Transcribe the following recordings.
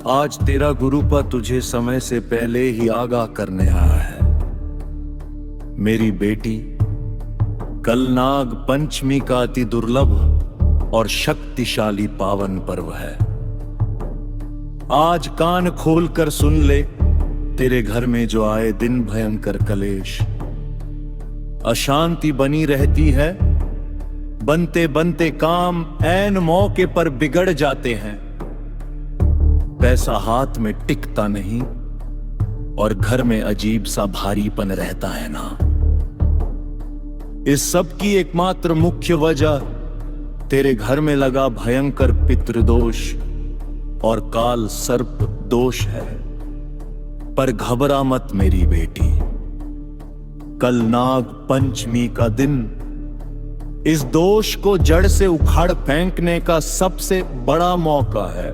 आज तेरा गुरुपा तुझे समय से पहले ही आगाह करने आया है। मेरी बेटी, कल नाग पंचमी का अति दुर्लभ और शक्तिशाली पावन पर्व है। आज कान खोलकर सुन ले, तेरे घर में जो आए दिन भयंकर कलेश, अशांति बनी रहती है। बनते बनते काम ऐन मौके पर बिगड़ जाते हैं। पैसा हाथ में टिकता नहीं और घर में अजीब सा भारीपन रहता है ना। इस सब की एकमात्र मुख्य वजह तेरे घर में लगा भयंकर पितृदोष और काल सर्प दोष है। पर घबरा मत मेरी बेटी, कल नाग पंचमी का दिन इस दोष को जड़ से उखाड़ फेंकने का सबसे बड़ा मौका है।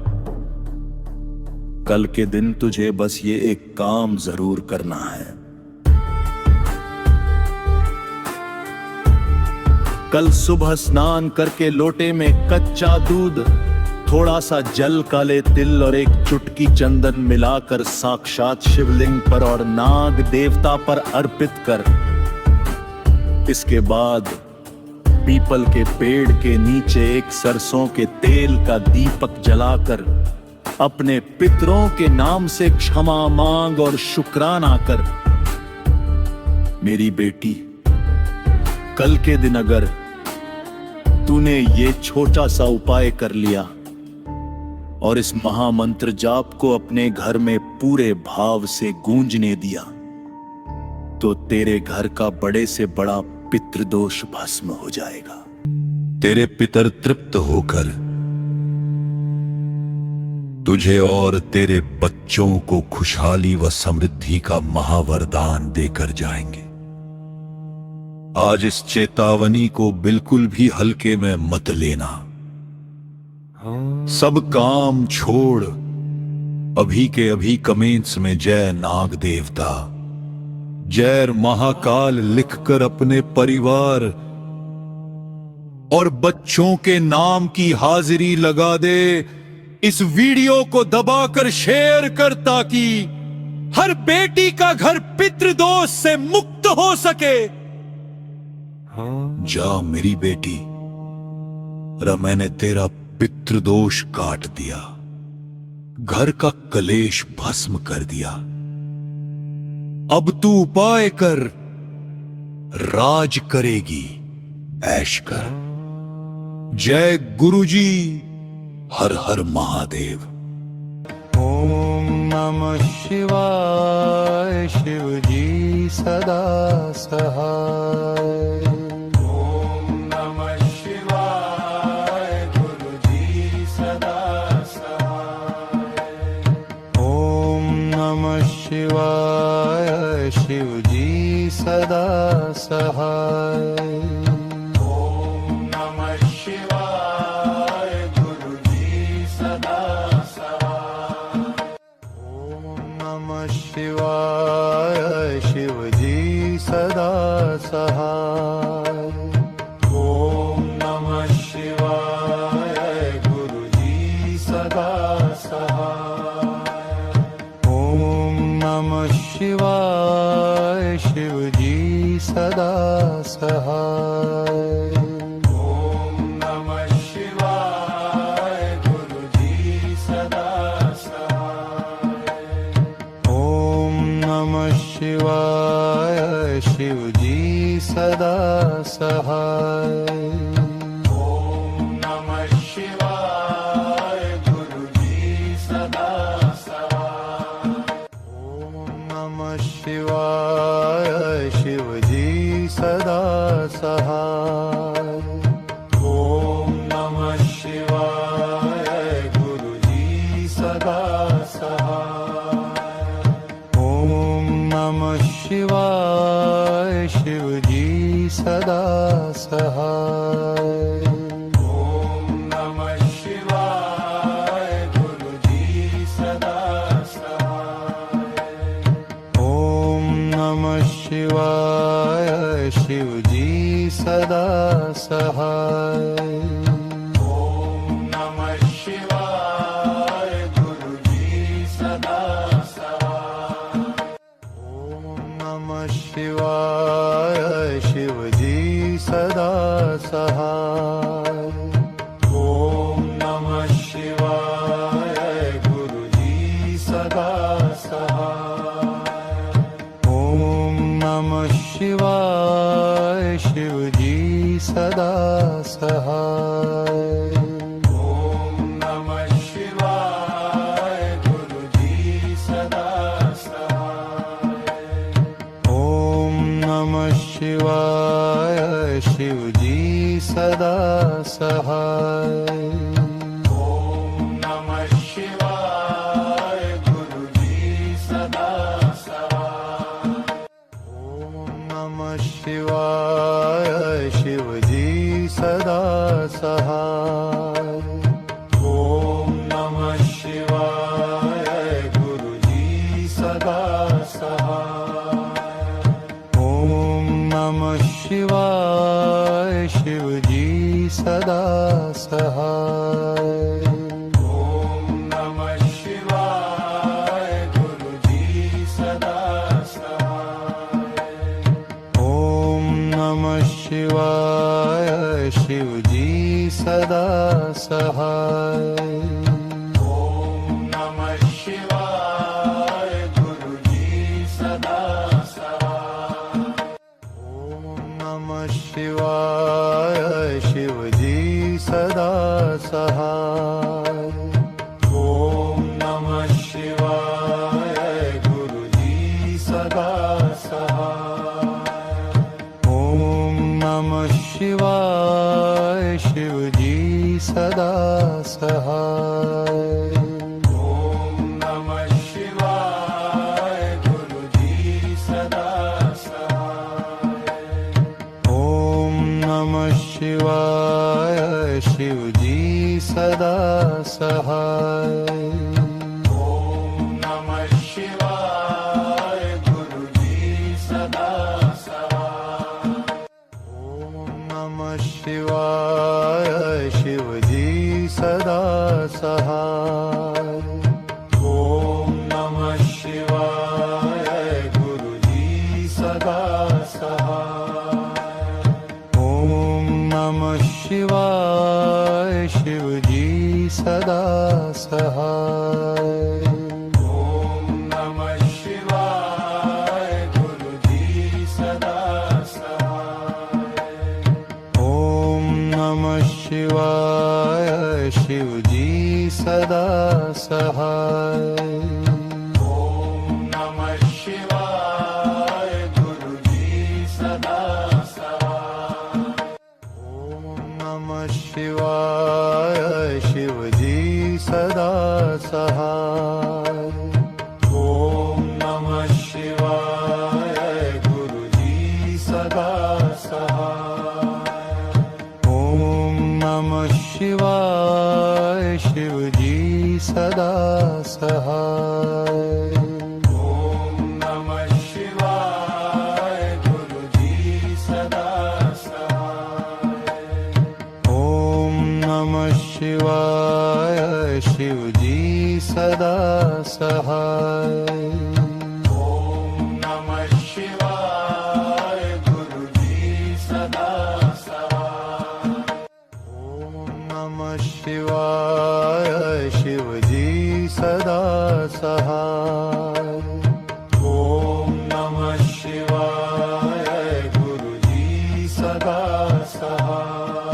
कल के दिन तुझे बस ये एक काम जरूर करना है। कल सुबह स्नान करके लोटे में कच्चा दूध, थोड़ा सा जल, काले तिल और एक चुटकी चंदन मिलाकर साक्षात शिवलिंग पर और नाग देवता पर अर्पित कर। इसके बाद पीपल के पेड़ के नीचे एक सरसों के तेल का दीपक जलाकर अपने पितरों के नाम से क्षमा मांग और शुक्राना कर। मेरी बेटी, कल के दिन अगर तूने ये छोटा सा उपाय कर लिया और इस महामंत्र जाप को अपने घर में पूरे भाव से गूंजने दिया, तो तेरे घर का बड़े से बड़ा पितृदोष भस्म हो जाएगा। तेरे पितर तृप्त होकर तुझे और तेरे बच्चों को खुशहाली व समृद्धि का महावरदान देकर जाएंगे। आज इस चेतावनी को बिल्कुल भी हल्के में मत लेना। सब काम छोड़ अभी के अभी कमेंट्स में जय नाग देवता, जय महाकाल लिखकर अपने परिवार और बच्चों के नाम की हाजिरी लगा दे। इस वीडियो को दबाकर शेयर कर ताकि हर बेटी का घर पितृदोष से मुक्त हो सके। जा मेरी बेटी, मैंने तेरा पितृदोष काट दिया, घर का कलेश भस्म कर दिया। अब तू उपाय कर, राज करेगी, ऐश कर। जय गुरुजी, हर हर महादेव। ओम नमः शिवाय, शिव जी सदा सहाय। ओम नमः शिवाय, गुरु जी सदा सहाय। ओम नमः शिवाय, शिव जी सदा सहाय। शिवाय, शिव जी सदा सहाय। ओम नमः शिवाय, गुरु जी सदा सहाय। ओम नमः शिवाय, शिव जी सदा सहाय। ओम नमः शिवाय, गुरु जी सदा सहाय। ओम नमः शिवाय, शिव जी सदा सहाय। ओम नमः शिवाय, गुरु जी सदा सहाय। ओम नमः शिवाय, शिव जी सदा सहाय। ओम नमः शिवाय, गुरु जी सदा सहाय। ओम नमः शिवाय, शिव जी सदा सहाय। ओम नमः शिवाय, गुरु जी सदा सहाय। ओम नमः शिवाय, शिव जी सदा सहाय। ओम नमः शिवाय, गुरु जी सदा सहाय। ओम नमः शिवाय गुरुजी सदा सहाय। ओम नमः शिवाय शिवजी सदा सहाय। ओम नमः शिवाय गुरुजी सदा सहाय। ओम नमः शिवाय शिवजी सदा सहाय। ओम नमः शिवाय गुरुजी सदा सहाय। ओम नमः शिवाय शिवजी सदा सहाय। ओम नमः शिवाय गुरुजी सदा सहाय। ओम नमः शिवाय शिवजी सदा सहाय। ओम नमः शिवाय गुरुजी सदा सहाय। ओम नमः शिवाय शिवजी सदा सहाय। ओम नमः शिवाय गुरुजी सदा सहाय। ओम नमः शिवाय शिवजी सदा सहाय। ओम नमः शिवाय गुरुजी सदा सहाय। ओम नमः शिवाय शिवजी सदा सहाय। ओम नमः शिवाय गुरुजी सदा सहाय। ओम नमः शिवाय शिवजी सदा सहाय। ओम नमः शिवाय गुरुजी सदा सहाय। ओम नमः शिवाय शिवजी सदा सहाय। ओम नमः शिवाय गुरुजी सदा सहाय। ओम नमः शिवाय शिवजी सदा सहाय। ओम नमः शिवाय गुरुजी सदा सहाय। ओम नमः शिवाय शिवजी सदा सहाय। ओम नमः शिवाय गुरुजी सदा सहाय। ओम नमः शिवाय शिवजी सदा सहाय। ओम नमः शिवाय गुरुजी सदा सहाय। ओम नमः शिवाय शिवजी सदा सहाय। ओम नमः शिवाय गुरुजी सदा सहाय। ओम नमः शिवाय शिवजी सदा सहाय। ओम नमः शिवाय गुरुजी सदा सहाय।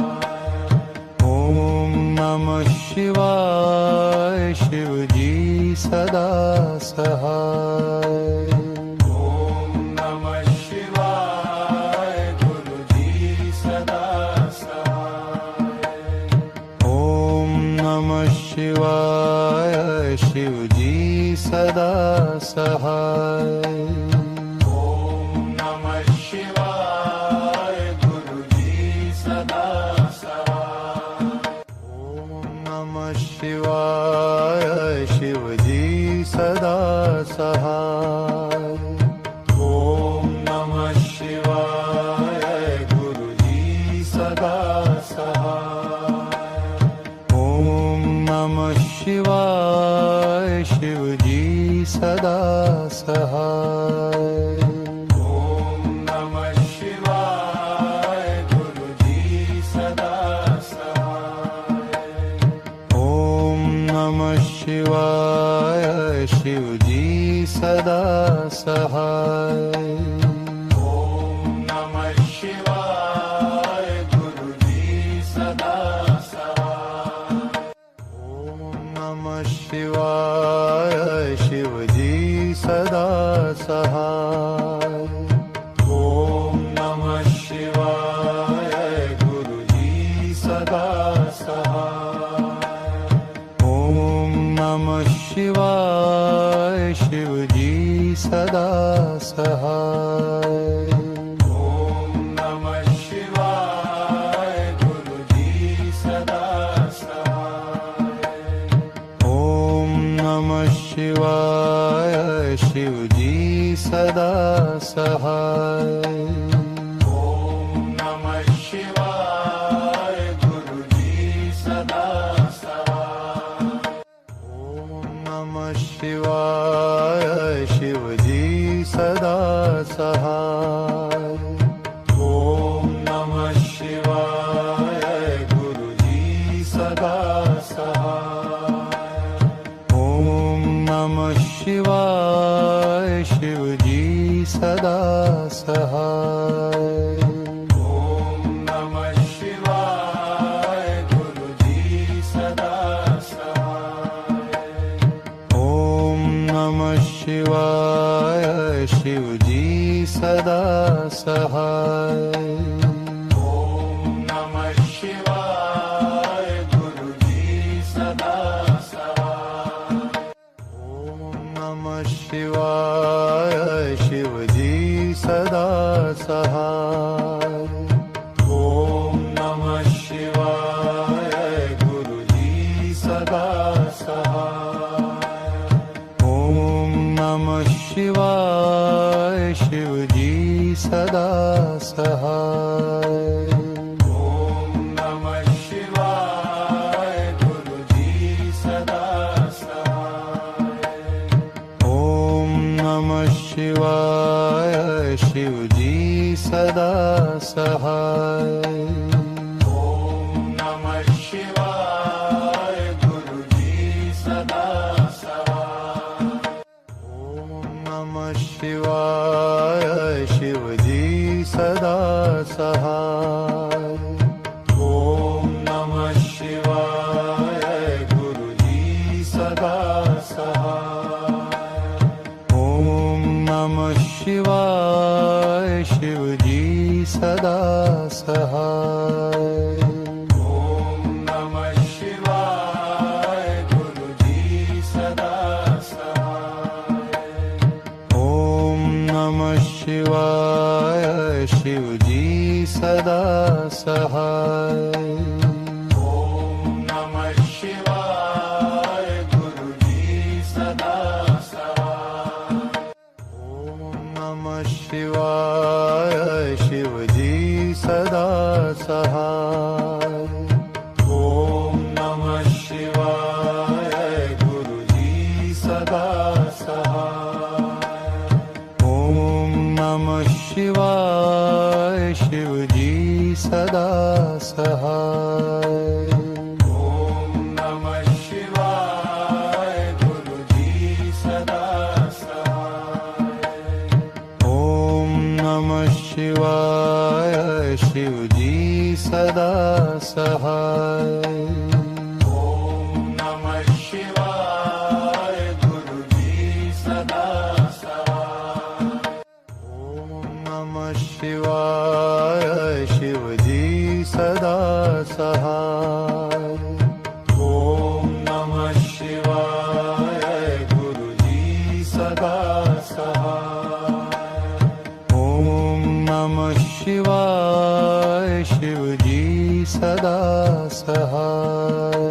ओम नमः शिवाय शिवजी सदा सहाय। ओम नमः शिवाय गुरुजी सदा सहाय। ओम नमः शिवाय शिवजी सदा सहाय। ओम नमः शिवाय गुरुजी सदा सहाय। ओम नमः शिवाय शिवजी सदा सहाय। ओम नमः शिवाय गुरुजी सदा सहाय। ओम नमः शिवाय शिवजी सदा सहाय। ओम नमः शिवाय गुरुजी सदा सहाय। ओम नमः शिवाय शिवजी सदा सहाय। ओम नमः शिवाय गुरुजी शिवाय शिवजी सदा सहाय ओम नमः शिवाय गुरुजी सदा सहाय ओम नमः शिवाय शिवजी सदा सहाय ओम नमः शिवाय गुरुजी सदा सहाय ओम नमः शिवाय शिवजी सदा सहाय ओम नमः शिवाय गुरुजी सदा सहाय ओम नमः शिवाय शिवजी सदा सहाय ओम नमः शिवाय गुरुजी सदा सहाय ओम नमः शिवाय शिवजी सदा सहाय ओम नमः शिवाय गुरुजी सदा सहाय ओम नमः शिवाय शिवजी सदा सहाय ओम नमः शिवाय गुरुजी सदा सहाय ओम नमः शिवाय शिवजी सदा सहाय ओम नमः शिवाय गुरुजी सदा सहाय ओम नमः शिवाय शिवजी सदा सहाय ओम नमः शिवाय गुरुजी सदा सहाय ओम नमः शिवाय शिवजी सदा सहाय ओम नमः शिवाय गुरुजी सदा सहाय ओम नमः शिवाय शिवजी सदा सहाय ओम नमः शिवाय गुरुजी सदा सहाय ओम नमः शिवाय शिवजी सदा सहाय ओम नमः शिवाय गुरुजी सदा सहाय ओम नमः शिवाय शिवजी सदा सहाय ओम नमः शिवाय गुरुजी सदा सहाय ओम नमः शिवाय शिवजी सदा सहाय ओम नमः शिवाय गुरुजी सदा सहाय ओम नमः शिवाय शिवजी सदा सहाय ओम नमः शिवाय गुरुजी सदा सहाय ओम नमः शिवाय शिवजी सदा सहाय ओम नमः शिवाय गुरुजी सदा सहाय ओम नमः शिवाय शिवजी सदा सहाय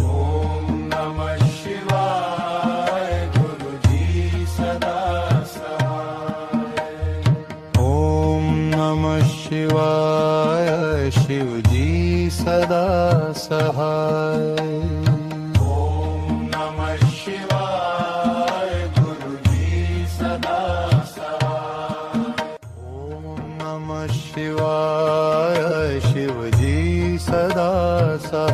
ओम नमः शिवाय गुरुजी सदा सहाय ओम नमः शिवाय शिवजी सदा सहाय ओम नमः शिवाय गुरुजी सदा सहाय ओम नमः शिवाय शिवजी सदा सहाय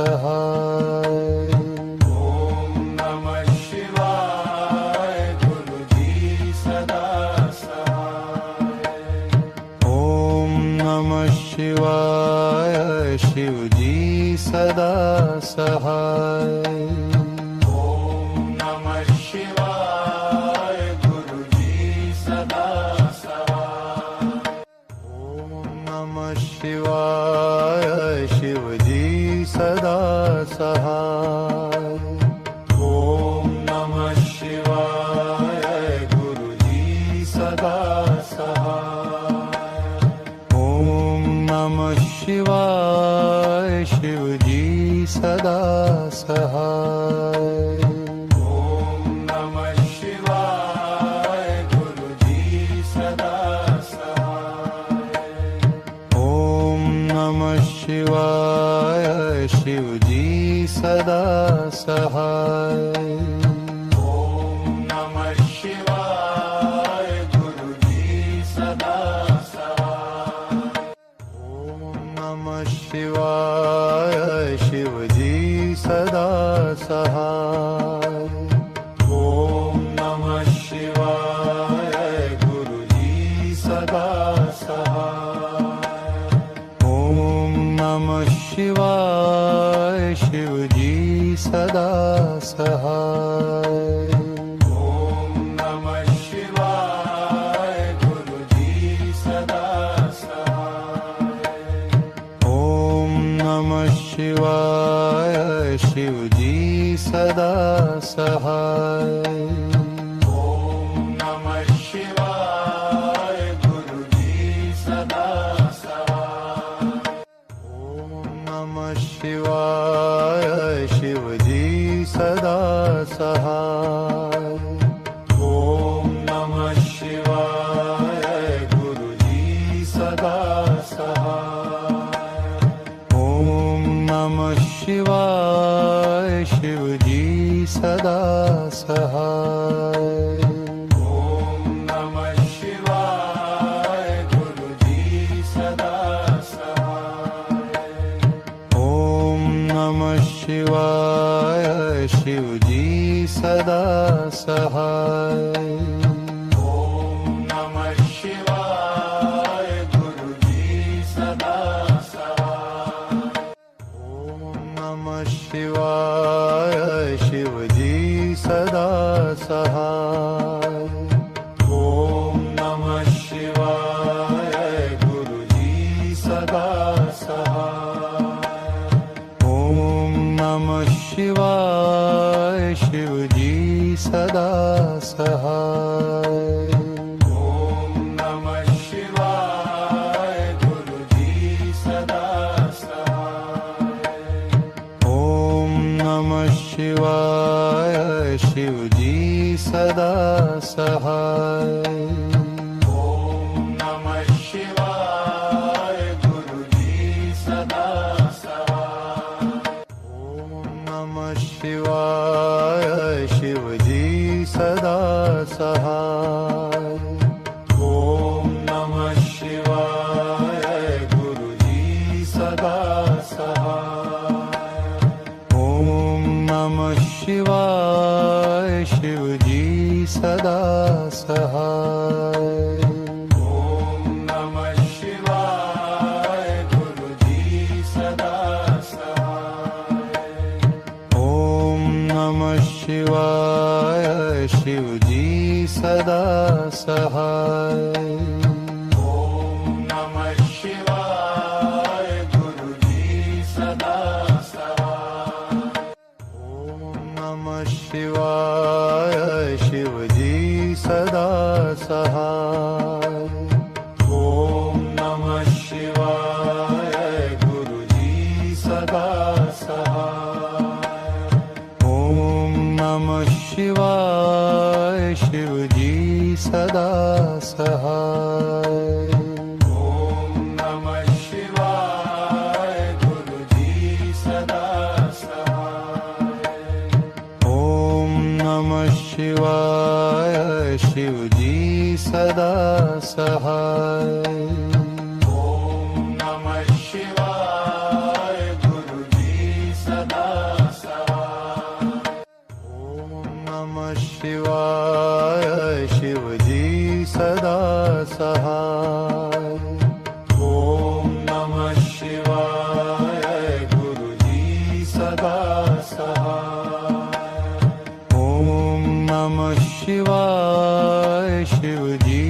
सहाय ओम नमः शिवाय गुरुजी सदा सहाय ओम नमः शिवाय शिवजी सदा सहाय ओम नमः शिवाय गुरुजी सदा सहाय ओम नमः शिवाय शिवजी सदा सहाय ओम नमः शिवाय गुरुजी सदा सहाय ओम नमः शिवाय शिवजी सदा सहाय ओम नमः शिवाय गुरुजी सदा सहाय ओम नमः शिवाय शिवजी सदा सहाय ओम नमः शिवाय गुरुजी सदा सहाय ओम नमः शिवाय शिवजी सदा सहाय ओम नमः शिवाय गुरुजी सदा सहाय ओम नमः शिवाय शिवजी सदा सहाय ओम नमः शिवाय गुरुजी सदा सहाय ओम नमः शिवाय शिवजी सदा सहाय ओम नमः शिवाय गुरुजी सदा सहाय ओम नमः शिवाय शिवजी सदा सहाय ओम नमः शिवाय गुरुजी सदा सहाय ओम नमः शिवाय शिवजी सदा सहाय ओम नमः शिवाय गुरुजी सदा सहाय ओम नमः शिवाय शिवजी सदा सहाय ओम नमः शिवाय गुरुजी सदा सहाय ओम नमः शिवाय शिवजी सदा सहाय ओम नमः शिवाय गुरुजी सदा सहाय ओम नमः शिवाय शिवजी सदा सहाय ओम नमः शिवाय गुरुजी सदा सहाय ओम नमः शिवाय शिवजी सदा सहाय ओम नमः शिवाय गुरुजी सदा सहाय ओम नमः शिवाय शिवजी सदा सहाय ओम नमः शिवाय गुरुजी सदा सहाय ओम नमः शिवाय शिवजी सदा सहाय ओम नमः शिवाय गुरुजी सदा सहाय ओम नमः शिवाय शिवजी सदा सहाय ओम नमः शिवाय गुरुजी सदा सहाय ओम नमः शिवाय शिवजी सदा सहाय ओम नमः शिवाय गुरुजी सदा सहाय ओम नमः शिवाय शिवजी सदा सहाय ओम नमः शिवाय गुरुजी सदा सहाय ओम नमः शिवाय शिवजी सदा सहाय ओम नमः शिवाय गुरुजी सदा शिवाय शिवजी सदा सहाय ओम नमः शिवाय गुरुजी सदा सहाय ओम नमः शिवाय शिवजी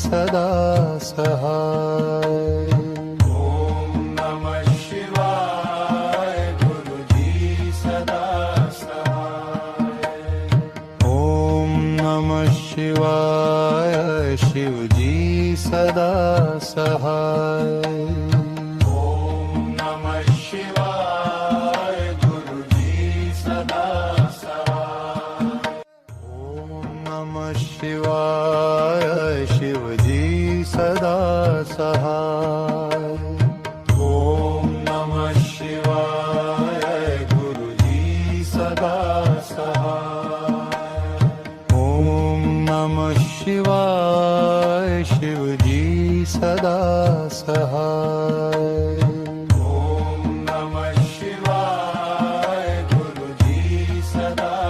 सदा सहाय ओम नमः शिवाय गुरुजी सदा सहाय ओम नमः शिवाय शिवजी सदा सहाय ओम नमः शिवाय गुरुजी सदा सहाय ओम नमः शिवाय शिवजी सदा सहाय ओम नमः शिवाय गुरुजी सदा सहाय ओम नमः शिवाय शिवजी सदा सहाय ओम नमः शिवाय गुरुजी सदा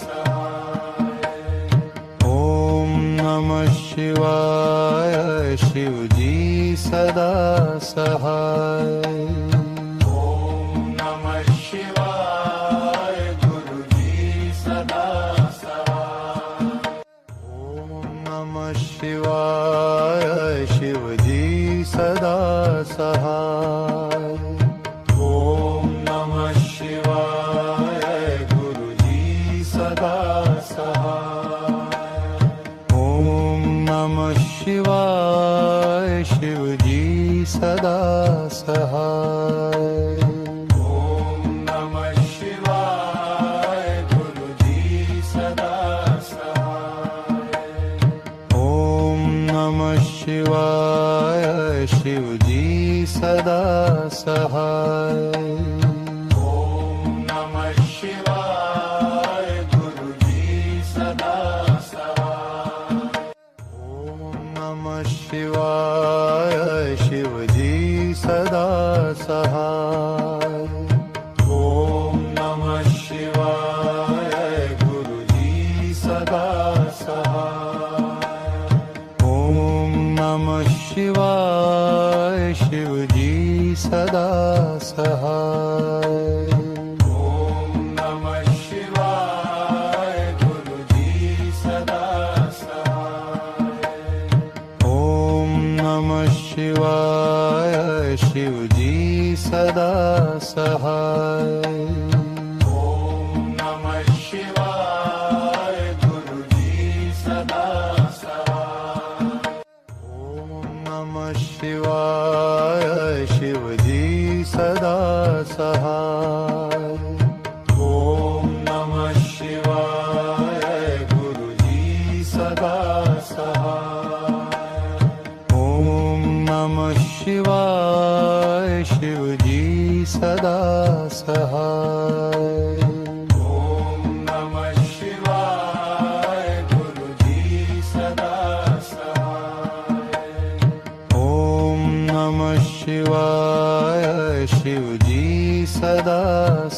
सहाय ओम नमः शिवाय शिवजी सदा सहाय ओम नमः शिवाय गुरुजी सदा सहाय ओम नमः शिवाय शिवजी सदा सहाय ओम नमः शिवाय गुरुजी सदा सहाय ओम नमः शिवाय शिवजी सदा सहाय ओम नमः शिवाय गुरुजी सदा सहाय ओम नमः शिवाय शिवजी सदा सहाय ओम नमः शिवाय गुरुजी सदा सहाय ओम नमः शिवाय शिवजी सदा सहाय ओम नमः शिवाय गुरुजी सदा सहाय ओम नमः शिवाय शिवजी सदा सहाय ओम नमः शिवाय गुरुजी सदा सहाय ओम नमः शिवाय शिवजी सदा सहाय ओम नमः शिवाय गुरुजी सदा सहाय ओम नमः शिवाय शिवजी सदा सहाय ओम नमः शिवाय गुरुजी सदा सहाय ओम नमः शिवाय शिवजी सदा सहाय ओम नमः शिवाय गुरुजी सदा सहाय ओम नमः शिवाय शिवजी सदा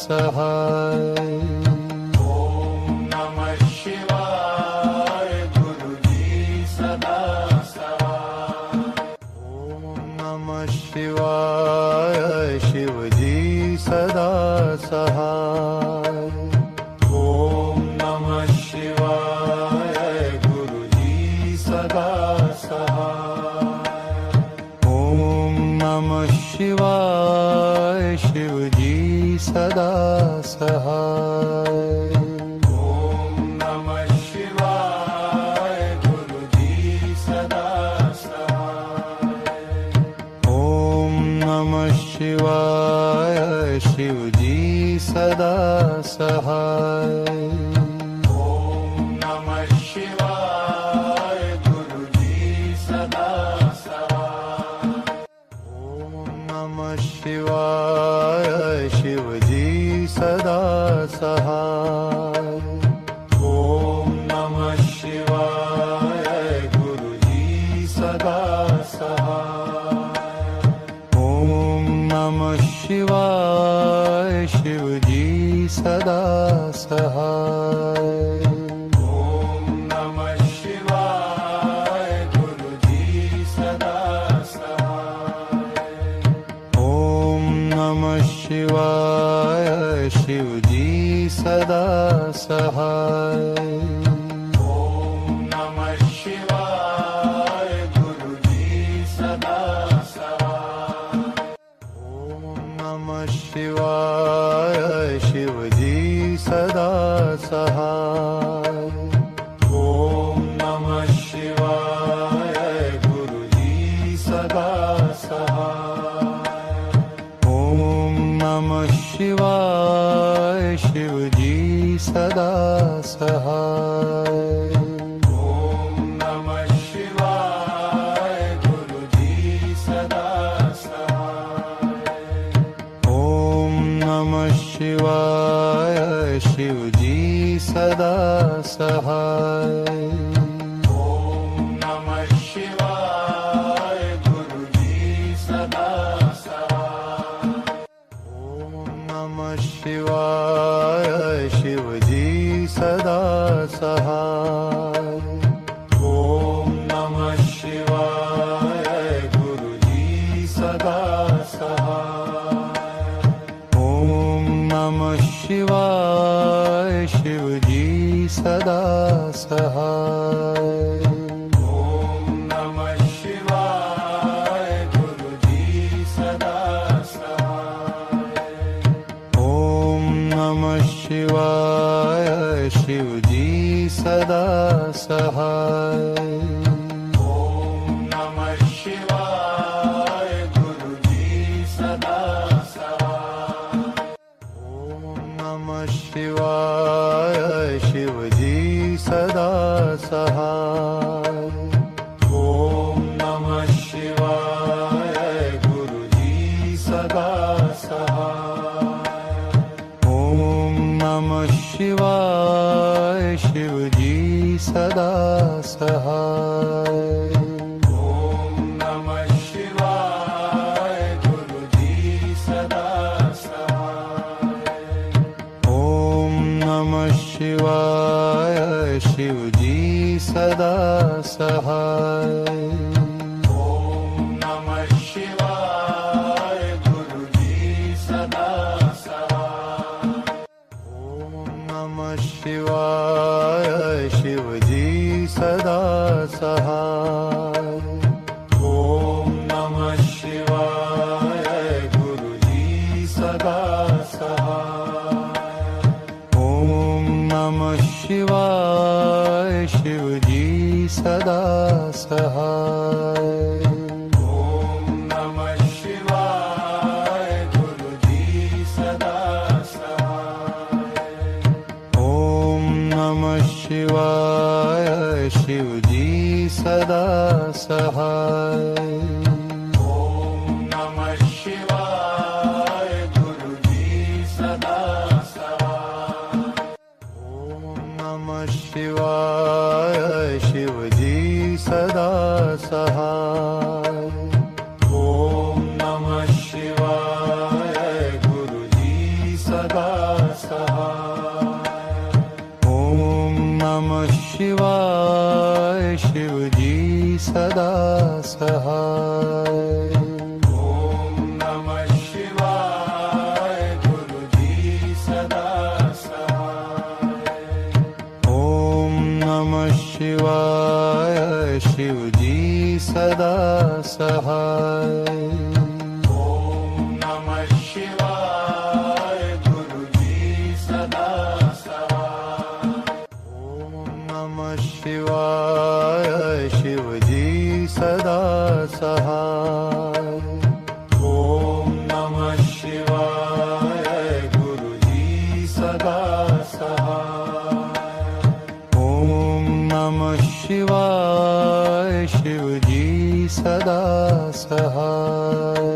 सहाय ओम नमः शिवाय गुरुजी सदा सहाय ओम नमः शिवाय शिवजी सदा सहाय ओम नमः शिवाय गुरुजी सदा सहाय ओम नमः शिवाय शिवजी सदा सहाय ओम नमः शिवाय गुरुजी सदा सहाय ओम नमः शिवाय शिवजी सदा सहाय ओम नमः शिवाय गुरुजी सदा सहाय ओम नमः शिवाय शिवजी सदा सहाय ओम नमः शिवाय गुरुजी सदा सहाय ओम नमः शिवाय शिवजी सदा सहाय ओम सदा सहाय। ओम नमः शिवाय गुरुजी सदा सहाय। ओम नमः शिवाय शिवजी सदा सहाय। ओम नमः शिवाय गुरुजी सदा सहाय। ओम नमः शिवाय शिवजी सदा सहाय। ओम नमः शिवाय गुरुजी सदा सहाय। ओम नमः शिवाय शिवजी सदा सहाय। ओम नमः शिवाय गुरुजी सदा सहाय। ओम नमः शिवाय शिवजी सदा सहाय। ओम नमः शिवाय गुरुजी सदा सहाय। ओम नमः शिवाय शिवजी सदा सहाय। ओम नमः शिवाय गुरुजी सदा सहाय। ओम नमः शिवाय शिवजी सदा सहाय। ओम नमः शिवाय गुरुजी सदा सहाय। ओम नमः शिवाय शिवजी सदा सहाय। ओम नमः शिवाय गुरुजी सदा सहाय। ओम नमः शिवाय शिवजी सदा सहाय। ओम नमः शिवाय गुरुजी सदा सहाय। ओम नमः शिवाय शिवजी सदा सहाय। ओम नमः शिवाय गुरुजी सदा सहाय। ओम नमः शिवाय शिवजी सदा सहाय। ओम नमः शिवाय गुरुजी सदा सहाय। ओम नमः शिवाय शिवजी सदा सहाय। ओम नमः शिवाय गुरुजी सदा सहाय। ओम नमः शिवाय शिवजी सदा सहाय। ओम नमः शिवाय गुरुजी सदा सहाय। ओम नमः शिवाय शिवजी सदा सहाय। ओम नमः शिवाय गुरुजी सदा सहाय। ओम नमः शिवाय शिवजी सदा सहाय। ओम नमः शिवाय गुरुजी सदा सहाय। ओम नमः शिवाय शिवजी सदा सहाय। ओम नमः शिवाय गुरुजी सदा सहाय। ओम नमः शिवाय शिवजी सदा सहाय। ओम नमः शिवाय गुरुजी सदा सहाय। ओम नमः शिवाय शिवजी सदा सहाय।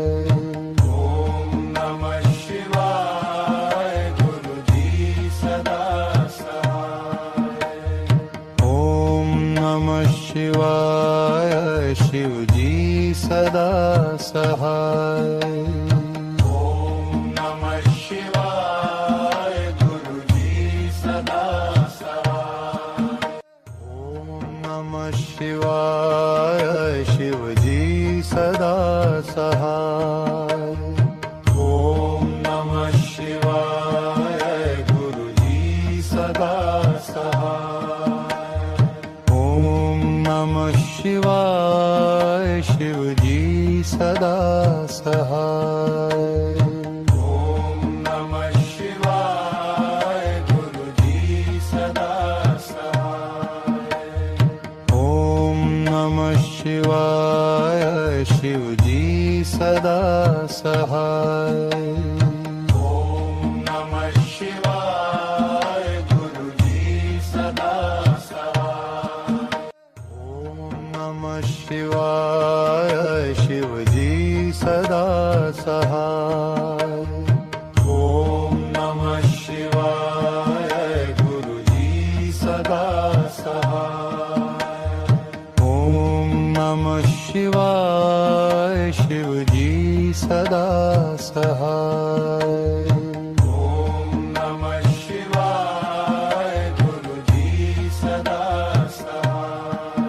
ओम नमः शिवाय गुरुजी सदा सहाय। ओम नमः शिवाय शिवजी सदा सहाय। ओम नमः शिवाय गुरुजी सदा सहाय। ओम नमः शिवाय शिवजी सदा सहाय। ओम नमः शिवाय गुरुजी सहाय ओम नमः शिवाय गुरुजी सदा सहाय ओम नमः शिवाय शिवजी सदा सहाय ओम नमः शिवाय गुरुजी सदा सहाय ओम नमः शिवाय शिवजी सदा सहाय ओम नमः शिवाय गुरुजी सदा सहाय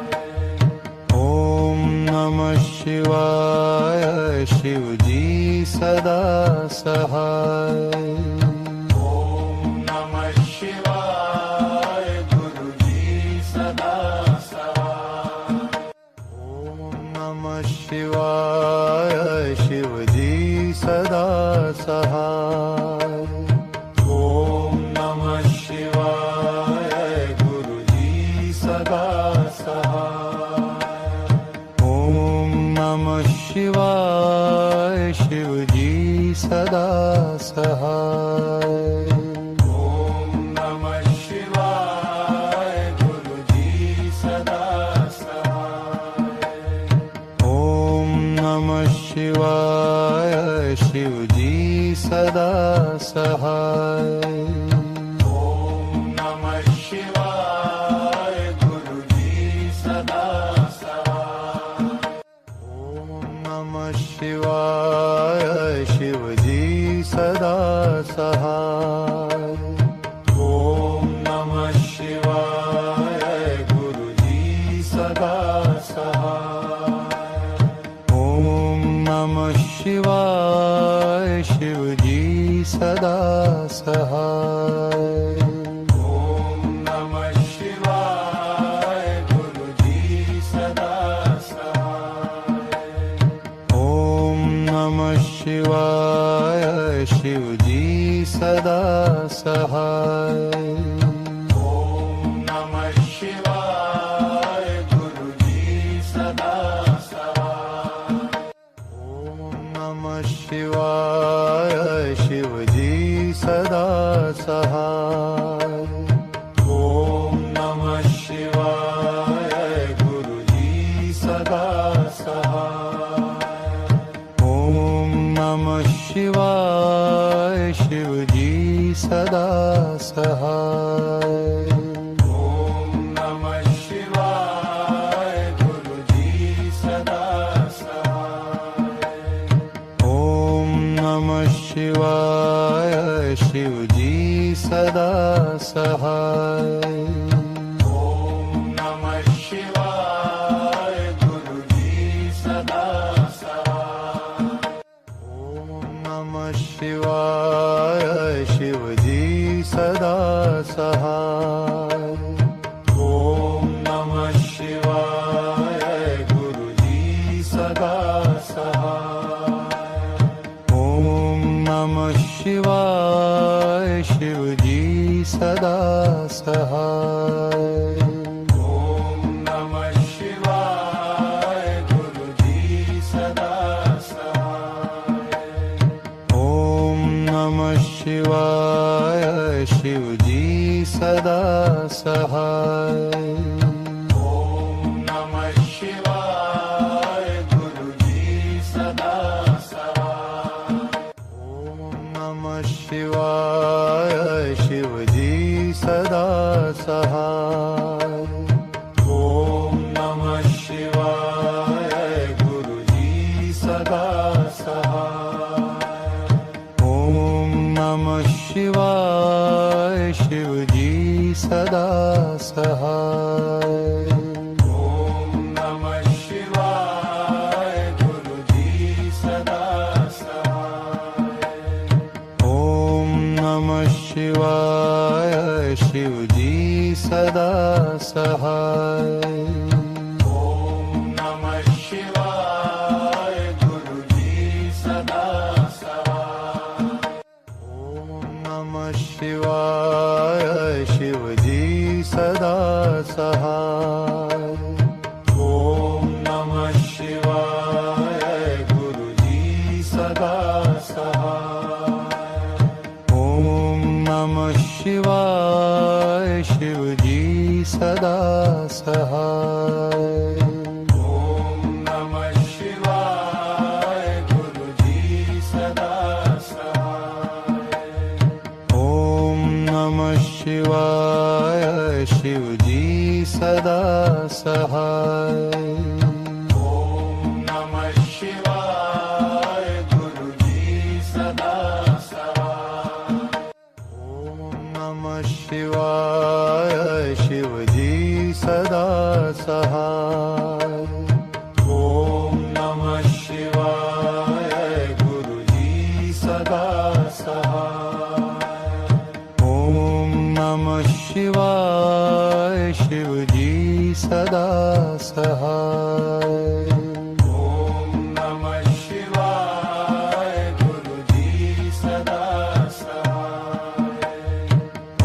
ओम नमः शिवाय शिवजी सदा सहाय ओम नमः शिवाय गुरुजी सदा सहाय ओम नमः शिवाय शिवजी सदा सहाय ओम नमः शिवाय गुरुजी सदा सहाय ओम नमः शिवाय शिवजी सदा सहाय ओम नमः शिवाय गुरुजी सदा सहाय ओम नमः शिवाय शिवजी सदा सहाय ओम नमः शिवाय गुरुजी सदा सहाय ओम नमः शिवाय शिवजी सदा सहाय ओम नमः शिवाय गुरुजी सदा सहाय ओम नमः शिवाय शिवजी सदा सहाय ओम नमः शिवाय गुरुजी सदा सहाय ओम नमः शिवाय शिवजी सदा सहाय ओम नमः शिवाय गुरुजी सदा सहाय ओम नमः शिवाय शिवजी सदा सहाय ओम नमः शिवाय गुरुजी सदा सहाय ओम नमः शिवाय शिवजी सदा सहाय ओम नमः शिवाय गुरुजी सदा सहाय ओम नमः शिवाय शिवजी सदा सहाय ओम नमः शिवाय गुरुजी सदा सहाय ओम नमः शिवाय शिवजी सदा सहाय ओम नमः शिवाय गुरुजी सदा सहाय ओम नमः शिवाय शिवजी सदा सहाय ओम नमः शिवाय गुरुजी सदा सहाय ओम नमः शिवाय शिवजी सदा सहाय ओम नमः शिवाय गुरुजी सदा सहाय ओम नमः शिवाय शिवजी सदा सहाय ओम नमः शिवाय गुरुजी सदा सहाय ओम नमः शिवाय शिवजी सदा सहाय ओम नमः शिवाय गुरुजी सदा सहाय ओम नमः शिवाय शिवजी सदा सहाय ओम नमः शिवाय गुरुजी सदा सहाय ओम नमः शिवाय शिवजी सदा सहाय ओम नमः शिवाय गुरुजी सदा शिवाय शिवजी सदा सहाय ओम नमः शिवाय गुरुजी सदा सहाय ओम नमः शिवाय शिवजी सदा सहाय ओम नमः शिवाय गुरुजी सदा सहाय ओम नमः शिवाय शिवजी सदा सहाय ओम नमः शिवाय गुरुजी सदा सहाय ओम नमः शिवाय शिवजी सदा सहाय ओम नमः शिवाय गुरुजी सदा सहाय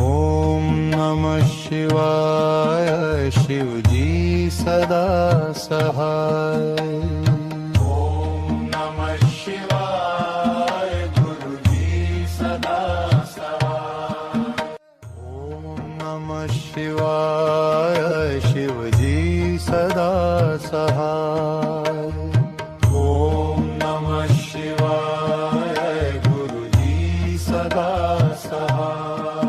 ओम नमः शिवाय शिवजी सदा सहाय ओम नमः शिवाय गुरुजी सदा सहाय ओम नमः शिवाय शिवजी सदा सहाय ओम नमः शिवाय गुरुजी सदा सहाय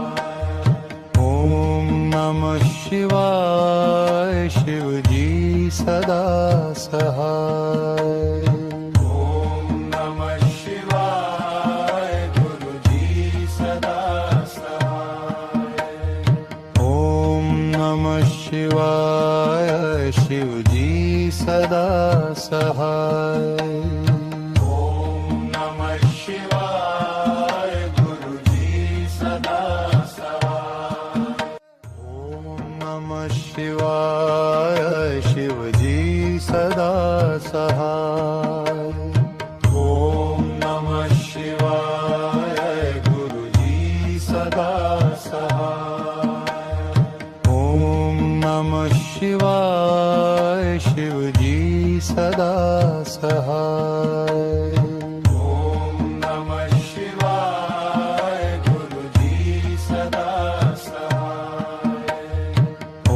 ओम नमः शिवाय शिवजी सदा सहाय ओम नमः शिवाय गुरुजी सदा सहाय ओम नमः शिवाय शिवजी सदा सहाय ओम नमः शिवाय गुरुजी सदा सहाय ओम नमः शिवाय शिवजी सदा सहाय ओम नमः शिवाय गुरुजी सदा सहाय ओम नमः शिवाय शिवजी सदा सहाय ओम नमः शिवाय गुरुजी सदा सहाय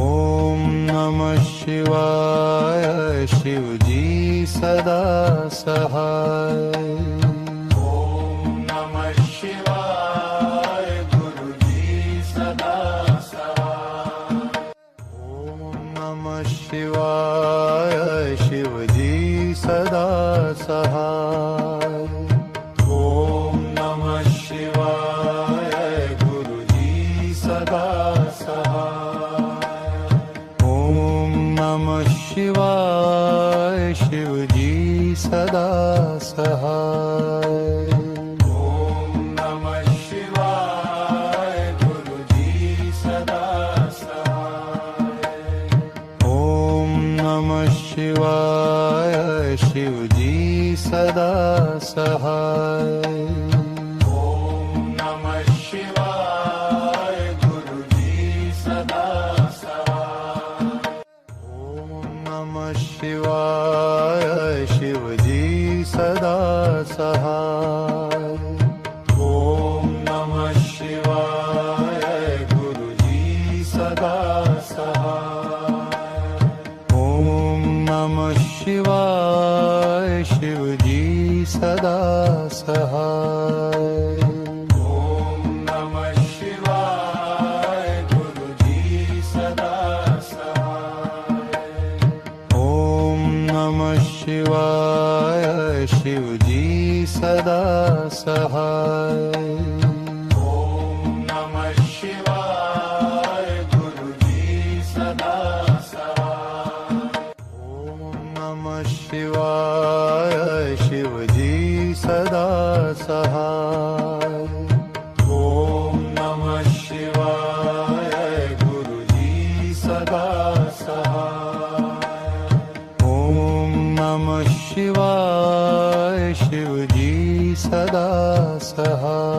ओम नमः शिवाय शिवजी सदा सहाय ओम नमः शिवाय गुरुजी सदा सहाय ओम नमः शिवाय शिवजी सदा सहाय ओम नमः शिवाय गुरुजी सदा सहाय ओम नमः शिवाय शिवजी सदा सहाय ओम नमः शिवाय गुरुजी सदा सहाय ओम नमः शिवाय शिवजी सदा सहाय ओम नमः शिवाय गुरुजी सदा सहाय ओम नमः शिवाय शिवजी सदा सहाय ओम नमः शिवाय गुरुजी सदा सहाय ओम नमः शिवाय शिवजी सदा सहाय ओम नमः शिवाय गुरुजी सदा सहाय ओम नमः शिवाय शिवजी सदा सहाय ओम नमः शिवाय गुरुजी सदा सहाय ओम नमः शिवाय शिवजी सदा सहाय ओम नमः शिवाय गुरुजी सदा सहाय ओम नमः शिवाय शिवजी सदा सहाय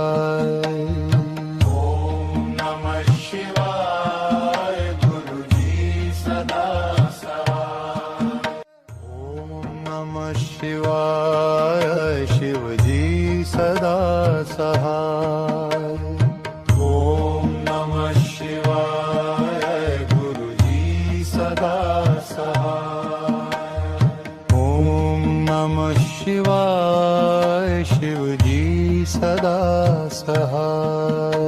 सहाय। ओम नमः शिवाय गुरुजी सदा सहाय। ओम नमः शिवाय शिवजी सदा सहाय। ओम नमः शिवाय गुरुजी सदा सहाय। ओम नमः शिवाय शिवजी सदा सहाय।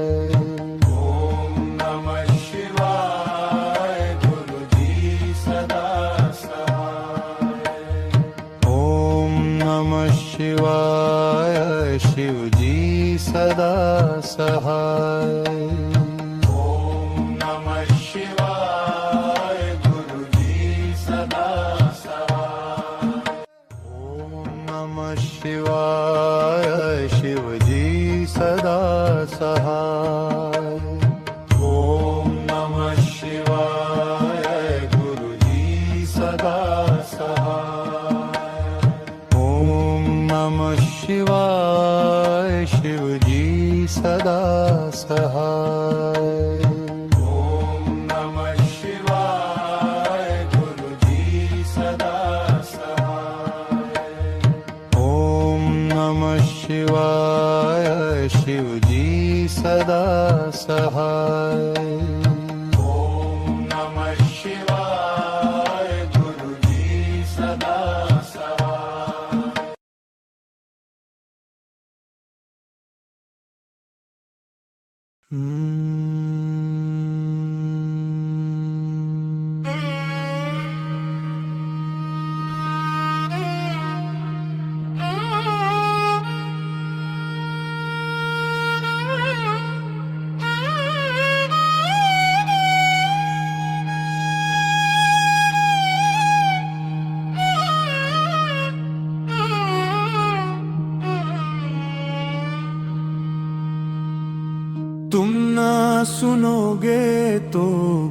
ओम नमः शिवाय गुरुजी सदा सहाय। ओम नमः शिवाय शिवजी सदा सहाय। ओम नमः शिवाय गुरुजी सदा सहाय। ओम नमः शिवाय शिवजी सदा सहाय। ओम नमः शिवाय गुरुजी सदा सहाय। ओम नमः शिवाय शिवजी सदा सहाय। ओम नमः शिवाय गुरुजी सदा सहाय। ओम नमः शिवाय शिवजी सदा सहाय। ओम नमः शिवाय गुरुजी सदा सहाय। तुम ना सुनोगे तो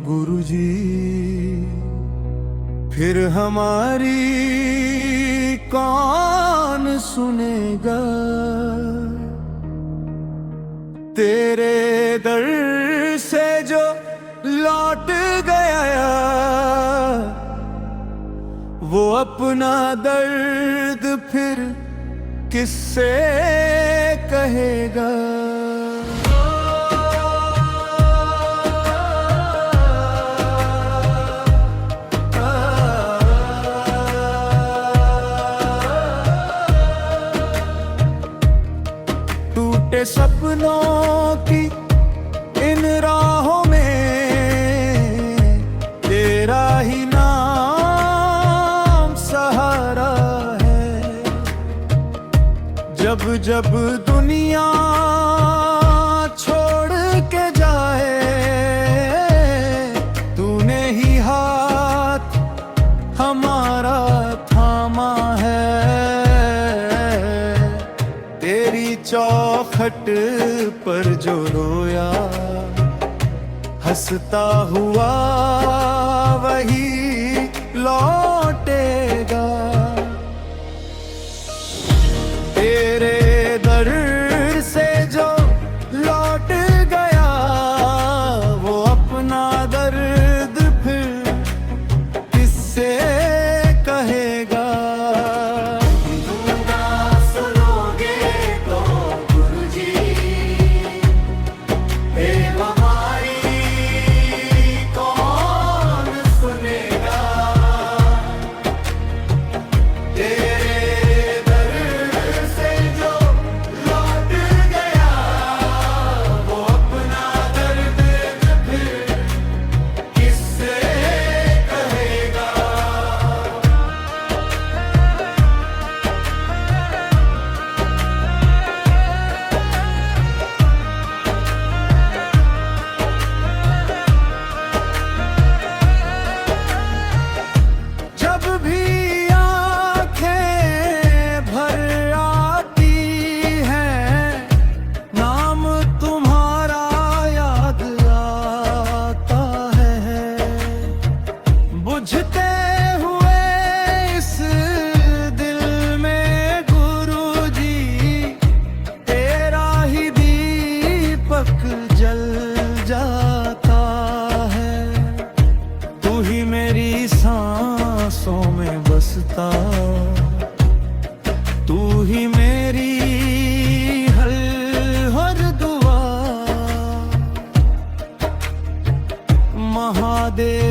गुरुजी फिर हमारी कौन सुनेगा। तेरे दर से जो लौट गया वो अपना दर्द फिर किससे कहेगा। टूटे सपनों की इन राहों में तेरा ही नाम सहारा है। जब जब दुनिया छोड़ के जाए तूने ही हाथ हमारा थामा है। तेरी चौखट पर जो रोया हंसता हुआ वही लौटेगा। तेरे दर से जो लौट गया वो अपना दर्द फिर किससे कहेगा। हमारी कौन सुने।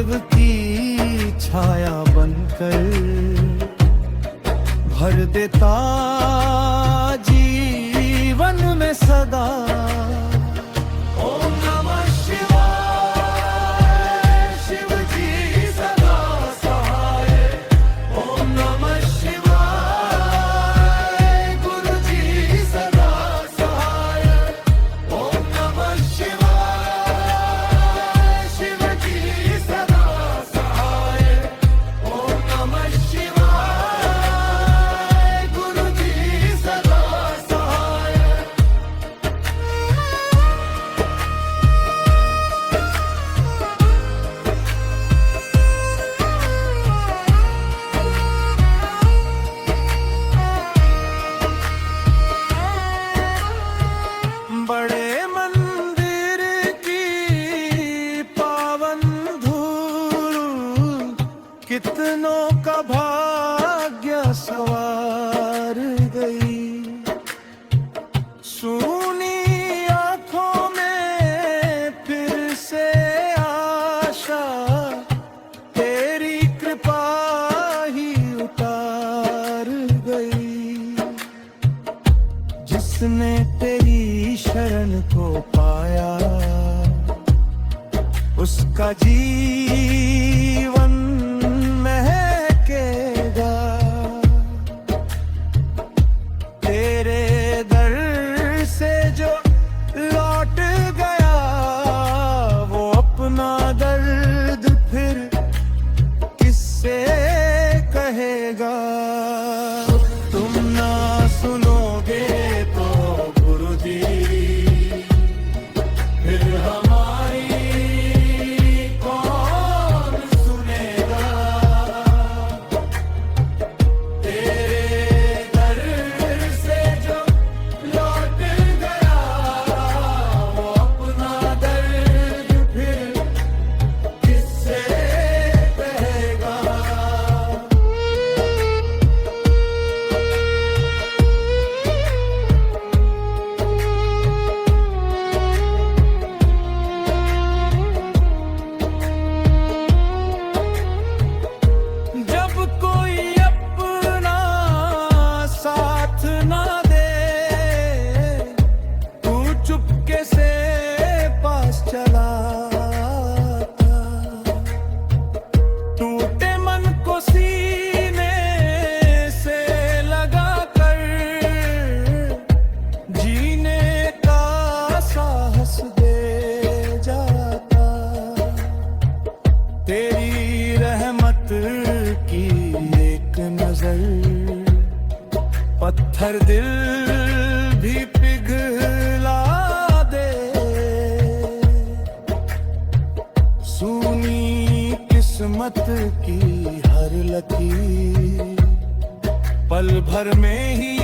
देव की छाया बनकर भर देता जीवन में सदा। ओम नमः शिवाय शिव जी सदा सहाय। ओम नमः शिवाय गुरु जी सदा सहाय। ओम नमः शिवाय शिव जी सदा सहाय। ओम नमः शिवाय गुरु जी सदा सहाय। बड़े मंदिर की पावन धूल कितनों का भाग्य सवार गई। सूनी आंखों में फिर से आशा तेरी कृपा ही उतार गई। जिसने तेरी शरण को पाया उसका जीवन महकेगा। तेरे दर से जो लौट गया वो अपना दर्द फिर किससे कहेगा। तुम ना सुनोगे तो गुरु जी फिर हमारी कौन सुनेगा। तेरे दर से जो लौट गया वो अपना दर्द फिर किससे कहेगा। जब कोई अपना साथ ना दे तू चुपके से पास चला आता। टूटे मन को सीने से लगा कर जीने का साहस दे जाता। तेरी रहमत की एक नजर पत्थर दिल भी पिघला दे। सूनी किस्मत की हर लकीर पल भर में ही